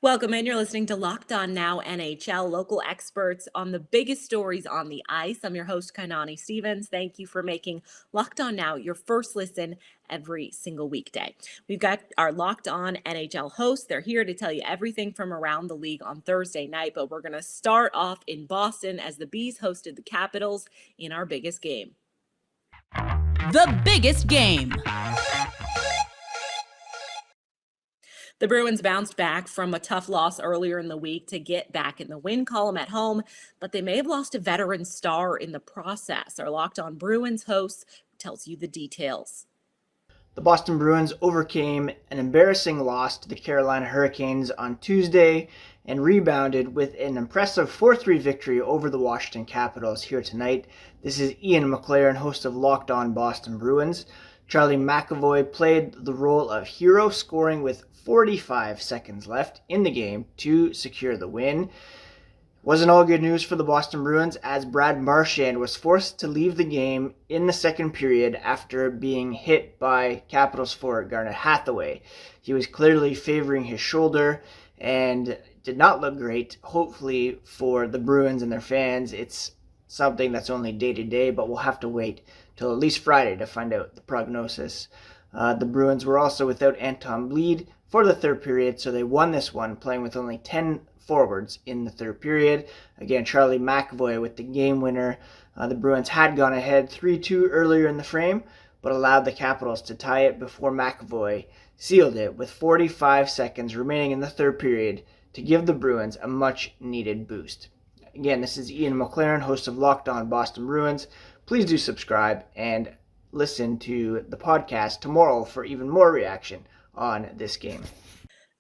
Welcome in. You're listening to Locked On Now NHL, local experts on the biggest stories on the ice. I'm your host, Kainani Stevens. Thank you for making Locked On Now your first listen every single weekday. We've got our Locked On NHL hosts. They're here to tell you everything from around the league on Thursday night, but we're going to start off in Boston as the Bees hosted the Capitals in our biggest game. The biggest game. The Bruins bounced back from a tough loss earlier in the week to get back in the win column at home, but they may have lost a veteran star in the process. Our Locked On Bruins host tells you the details. The Boston Bruins overcame an embarrassing loss to the Carolina Hurricanes on Tuesday and rebounded with an impressive 4-3 victory over the Washington Capitals here tonight. This is Ian McLaren, host of Locked On Boston Bruins. Charlie McAvoy played the role of hero, scoring with 45 seconds left in the game to secure the win. Wasn't all good news for the Boston Bruins, as Brad Marchand was forced to leave the game in the second period after being hit by Capitals forward Garnet Hathaway. He was clearly favoring his shoulder and did not look great. Hopefully for the Bruins and their fans, it's something that's only day to day, but we'll have to wait till at least Friday to find out the prognosis. The Bruins were also without Anton Blidh for the third period, so they won this one, playing with only 10 forwards in the third period. Again, Charlie McAvoy with the game winner. The Bruins had gone ahead 3-2 earlier in the frame, but allowed the Capitals to tie it before McAvoy sealed it with 45 seconds remaining in the third period to give the Bruins a much-needed boost. Again, this is Ian McLaren, host of Locked On Boston Bruins. Please do subscribe and listen to the podcast tomorrow for even more reaction on this game.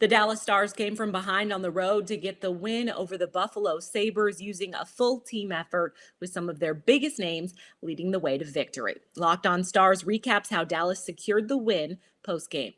The Dallas Stars came from behind on the road to get the win over the Buffalo Sabres using a full team effort with some of their biggest names leading the way to victory. Locked On Stars recaps how Dallas secured the win post-game.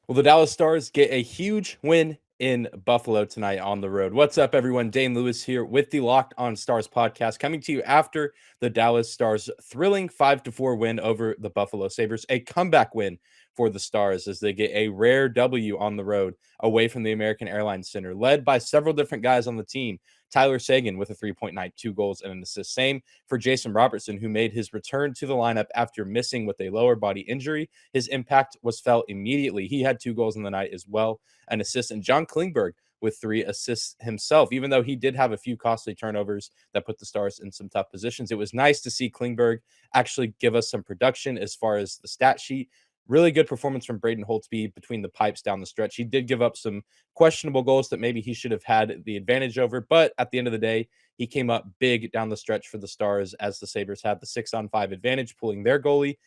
Well, the Dallas Stars get a huge win in Buffalo tonight on the road. What's up, everyone? Dane Lewis here with the Locked On Stars podcast, coming to you after the Dallas Stars' thrilling 5-4 win over the Buffalo Sabres, a comeback win for the Stars as they get a rare W on the road away from the American Airlines Center, led by several different guys on the team. Tyler Seguin with a 3.9, 2 goals and an assist. Same for Jason Robertson, who made his return to the lineup after missing with a lower body injury. His impact was felt immediately. He had 2 goals in the night as well, an assist. And John Klingberg with 3 assists himself, even though he did have a few costly turnovers that put the Stars in some tough positions. It was nice to see Klingberg actually give us some production as far as the stat sheet. Really good performance from Braden Holtby between the pipes down the stretch. He did give up some questionable goals that maybe he should have had the advantage over, but at the end of the day, he came up big down the stretch for the Stars as the Sabres had the 6-on-5 advantage, pulling their goalie.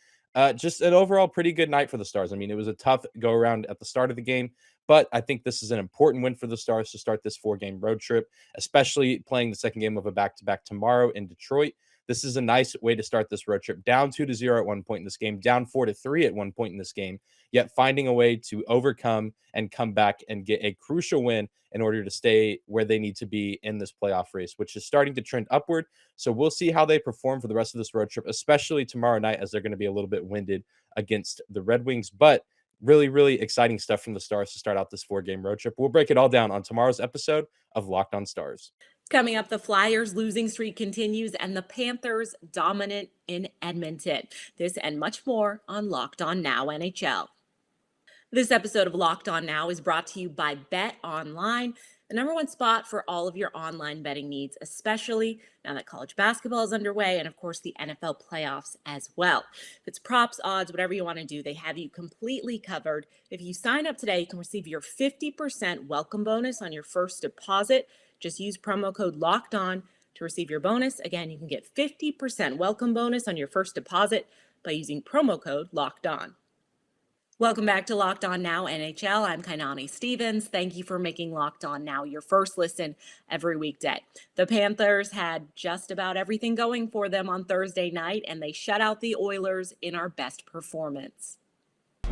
Just an overall pretty good night for the Stars. I mean, it was a tough go-around at the start of the game, but I think this is an important win for the Stars to start this 4-game road trip, especially playing the second game of a back-to-back tomorrow in Detroit. This is a nice way to start this road trip. Down 2-0 at one point in this game, down 4-3 at one point in this game, yet finding a way to overcome and come back and get a crucial win in order to stay where they need to be in this playoff race, which is starting to trend upward. So we'll see how they perform for the rest of this road trip, especially tomorrow night, as they're going to be a little bit winded against the Red Wings. But really, really exciting stuff from the Stars to start out this 4-game road trip. We'll break it all down on tomorrow's episode of Locked On Stars. Coming up, the Flyers' losing streak continues and the Panthers dominant in Edmonton. This and much more on Locked On Now NHL. This episode of Locked On Now is brought to you by Bet Online, the #1 spot for all of your online betting needs, especially now that college basketball is underway and, of course, the NFL playoffs as well. If it's props, odds, whatever you want to do, they have you completely covered. If you sign up today, you can receive your 50% welcome bonus on your first deposit. Just use promo code LOCKEDON to receive your bonus. Again, you can get 50% welcome bonus on your first deposit by using promo code LOCKEDON. Welcome back to Locked On Now NHL. I'm Kainani Stevens. Thank you for making Locked On Now your first listen every weekday. The Panthers had just about everything going for them on Thursday night, and they shut out the Oilers in our best performance.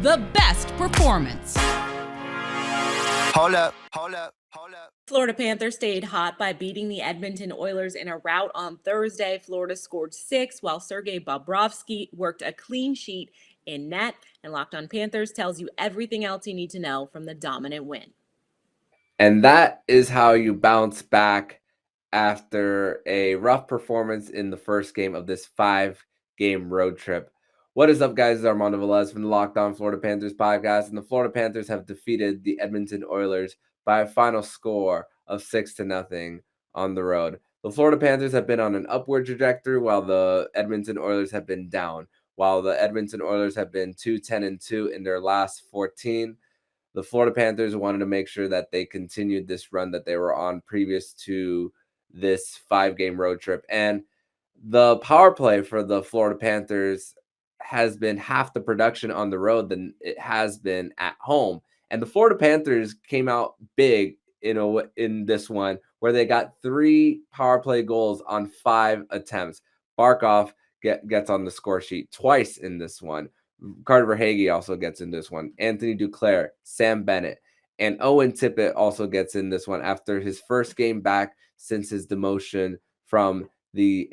The best performance. Hold up. Florida Panthers stayed hot by beating the Edmonton Oilers in a rout on Thursday. Florida scored 6, while Sergei Bobrovsky worked a clean sheet in net. And Locked On Panthers tells you everything else you need to know from the dominant win. And that is how you bounce back after a rough performance in the first game of this 5-game road trip. What is up, guys? It's Armando Velez from the Locked On Florida Panthers podcast, and the Florida Panthers have defeated the Edmonton Oilers by a final score of 6-0 on the road. The Florida Panthers have been on an upward trajectory while the Edmonton Oilers have been down. While the Edmonton Oilers have been 2-10-2 in their last 14, the Florida Panthers wanted to make sure that they continued this run that they were on previous to this 5-game road trip. And the power play for the Florida Panthers has been half the production on the road than it has been at home. And the Florida Panthers came out big in this one where they got 3 power play goals on 5 attempts. Barkov gets on the score sheet twice in this one. Carter Verhaeghe also gets in this one. Anthony Duclair, Sam Bennett, and Owen Tippett also gets in this one after his first game back since his demotion from the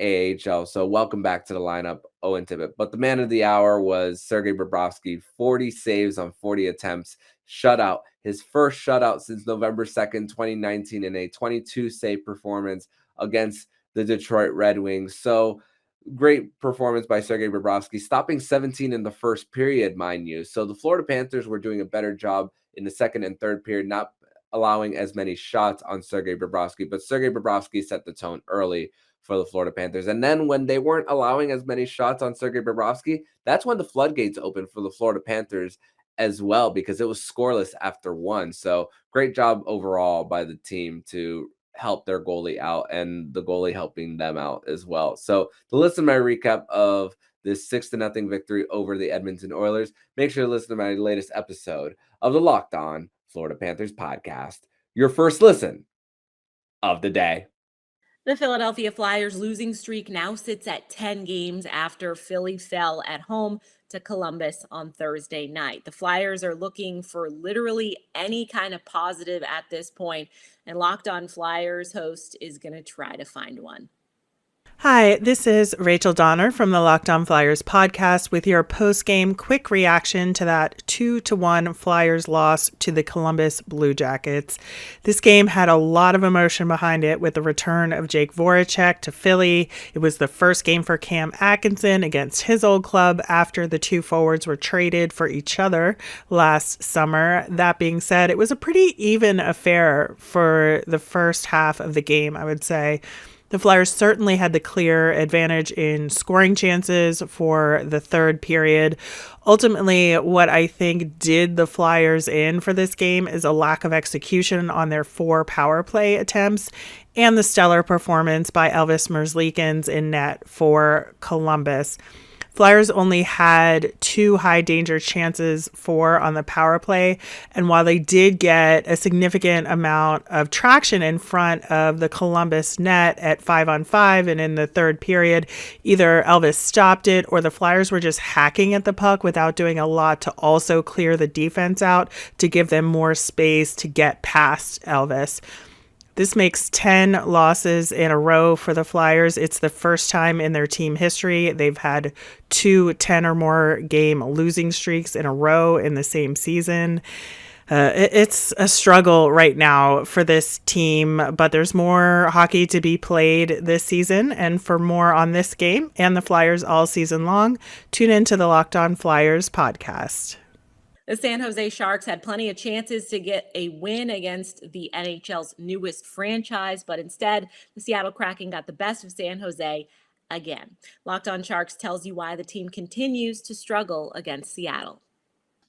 AHL. So welcome back to the lineup, Owen Tippett. But the man of the hour was Sergei Bobrovsky, 40 saves on 40 attempts, shutout, his first shutout since November 2nd, 2019 in a 22-save performance against the Detroit Red Wings. So great performance by Sergei Bobrovsky, stopping 17 in the first period, mind you. So the Florida Panthers were doing a better job in the second and third period, not allowing as many shots on Sergei Bobrovsky. But Sergei Bobrovsky set the tone early for the Florida Panthers. And then when they weren't allowing as many shots on Sergei Bobrovsky, that's when the floodgates opened for the Florida Panthers as well, because it was scoreless after one. So great job overall by the team to help their goalie out, and the goalie helping them out as well. So to listen to my recap of this 6-0 victory over the Edmonton Oilers, make sure to listen to my latest episode of the Locked On Florida Panthers podcast, your first listen of the day. The Philadelphia Flyers losing streak now sits at 10 games after Philly fell at home to Columbus on Thursday night. The Flyers are looking for literally any kind of positive at this point, and Locked On Flyers host is going to try to find one. Hi, this is Rachel Donner from the Locked On Flyers podcast with your post-game quick reaction to that 2-1 Flyers loss to the Columbus Blue Jackets. This game had a lot of emotion behind it with the return of Jake Voracek to Philly. It was the first game for Cam Atkinson against his old club after the two forwards were traded for each other last summer. That being said, it was a pretty even affair for the first half of the game, I would say. The Flyers certainly had the clear advantage in scoring chances for the third period. Ultimately, what I think did the Flyers in for this game is a lack of execution on their 4 power play attempts and the stellar performance by Elvis Merzlikins in net for Columbus. Flyers only had 2 high danger chances on the power play, and while they did get a significant amount of traction in front of the Columbus net at 5-on-5 and in the third period, either Elvis stopped it or the Flyers were just hacking at the puck without doing a lot to also clear the defense out to give them more space to get past Elvis. This makes 10 losses in a row for the Flyers. It's the first time in their team history they've had 2 10 or more game losing streaks in a row in the same season. It's a struggle right now for this team, but there's more hockey to be played this season. And for more on this game and the Flyers all season long, tune into the Locked On Flyers podcast. The San Jose Sharks had plenty of chances to get a win against the NHL's newest franchise, but instead, the Seattle Kraken got the best of San Jose again. Locked On Sharks tells you why the team continues to struggle against Seattle.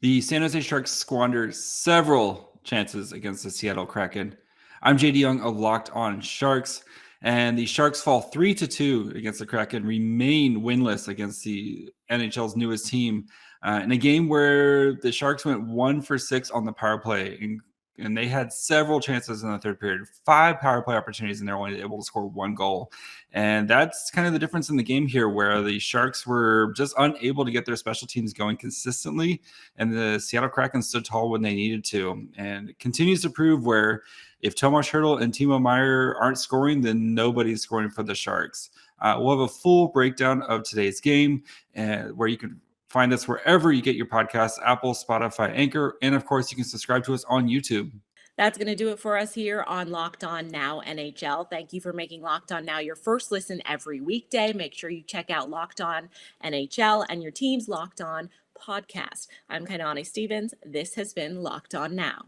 The San Jose Sharks squandered several chances against the Seattle Kraken. I'm JD Young of Locked On Sharks, and the Sharks fall 3-2 against the Kraken, remain winless against the NHL's newest team. In a game where the Sharks went 1 for 6 on the power play, and they had several chances in the third period, 5 power play opportunities, and they're only able to score 1 goal. And that's kind of the difference in the game here, where the Sharks were just unable to get their special teams going consistently, and the Seattle Kraken stood tall when they needed to. And it continues to prove where if Tomas Hertl and Timo Meier aren't scoring, then nobody's scoring for the Sharks. We'll have a full breakdown of today's game, where you can find us wherever you get your podcasts, Apple, Spotify, Anchor, and of course, you can subscribe to us on YouTube. That's going to do it for us here on Locked On Now NHL. Thank you for making Locked On Now your first listen every weekday. Make sure you check out Locked On NHL and your team's Locked On podcast. I'm Kainani Stevens. This has been Locked On Now.